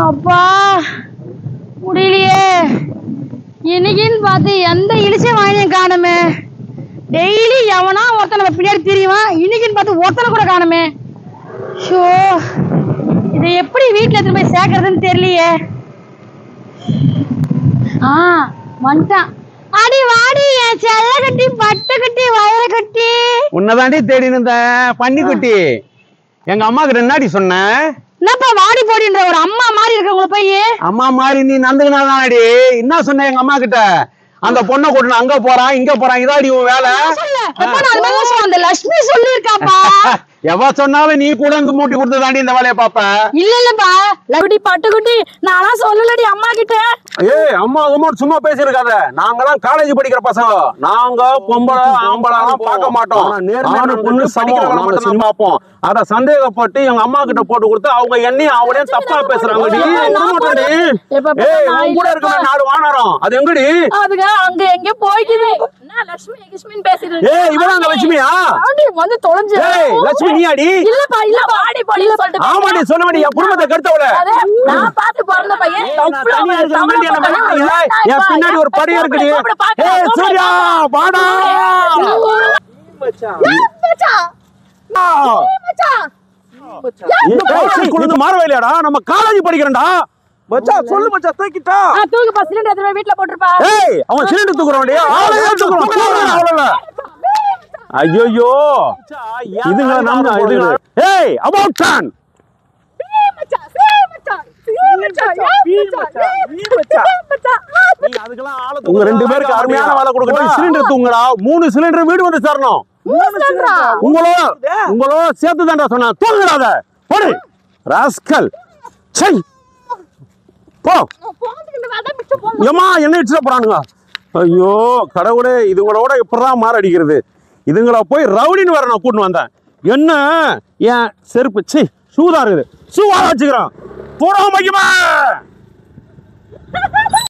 அப்பா முடியலையே. இன்னைக்குன்னு பார்த்து எந்த இழிச்ச வாங்கினே காணுமே. டெய்லி எவனா ஒருத்தன் நம்ம பின்னாடி தெரியுவான். இன்னைக்குன்னு பார்த்து ஒருத்தனை கூட காணுமே. ஷோ, இதை எப்படி வீட்டில் எடுத்து போய் சேர்க்கறதுன்னு தெரியலையே. வந்துட்டான். அடி வாடி என் செல்ல கட்டி பட்டு கட்டி வயர கட்டி. உன்னதாண்டி தேடி இருந்த பன்னி குட்டி. எங்க அம்மா கிட்ட என்னடி சொன்ன? என்னப்பா வாடி போடின்ற ஒரு அம்மா மாதிரி இருக்கவங்கள போய். அம்மா மாதிரி நீ நந்துக்கினாதாடி. என்ன சொன்ன எங்க அம்மா கிட்ட? அந்த பொண்ணை கூட்டணும், அங்க போறான் இங்க போறான், இதாடி உன் வேலை. அந்த லட்சுமி சொல்லிருக்காப்பா. எவ சொன்னாலும் நீ கூட இருந்து மூட்டி கொடுத்ததாண்டி இந்த வேலையை பாப்ப. இல்லப்பா லகுடி பட்டுக்குட்டி, நானா சொல்லலடி அம்மா கிட்ட. ஏய் அம்மா அம்மா சும்மா பேசிருக்காத. நாங்கெல்லாம் காலேஜ் படிக்கிற பசங்க. நாங்க பொம்பளை ஆம்பளை பார்க்க மாட்டோம். நேர்மையான பொண்ணு படிக்கிறவங்க மட்டும் தான் பார்ப்போம். அத சந்தேகப்பட்டு எங்க அம்மா கிட்ட போட்டு கொடுத்து அவங்க என்னையும் அவளையும் தப்பா பேசுறாங்கடி. ஏய் கூட இருக்க நாலு வானரம் அது எங்கடி? அதுங்க அங்க எங்க போய்க்குது. நான் லட்சுமி கிஷ்மின் பேசிறேன். ஏய் இவங்க லட்சுமியா? ஆண்டி வந்து தொலைஞ்சு. ஏய் லட்சுமி நீயாடி? இல்லப்பா இல்லப்பா வாடி போடி சொல்லிட்டு. ஆமாடி சொல்லமாடி. என் குடும்பத்தை கெடுத்தவள. நான் பாத்து பிறந்த பையன். என் பின்னாடி ஒரு படி இருக்குடி. ஏய் சூர்யா வாடா. மச்சான் மச்சான் மச்சான் இந்த பையன் குழந்தை மாறவேலையாடா. நம்ம காலேஜ் படிக்கிறேன்டா. மச்சான் சொல்லு மச்சான் தூக்கிட்டா. தூக்கு பா சிலிண்டர் எடுத்து வீட்ல போட்டுருப்பா. ஏய் அவன் சிலிண்டர் தூக்குறான்டா. ஆளே தூக்குறான். அவ்வளவுல. ஐயோ இதுங்க நம்ம இதுங்க. ஏய் அபௌட் டான். மச்சான் மச்சான் உங்க ரெண்டு பேருக்கு அருமையான வேலை கொடுக்கணும். சிலிண்டர் தூங்குடா. 3 சிலிண்டர் வீடு வந்து சேரணும். உங்களோ சேர்த்து தான்டா சொன்னா. தூங்குடாத போடு ராஸ்கல். சை போ. ஏமா என்ன இடிச்சுட போறானுங்க. ஐயோ கடவுளே, இதுங்களோட இப்படிதான் மாரடிக்கிறது. இதுங்கள போய் ரவுடின்னு வர நான் கூட்டின்னு வந்தேன். என்ன ஏன் செருப்பு சி ஷூ தான் இருக்குது. ஷூ வச்சுக்கிறான் போடாம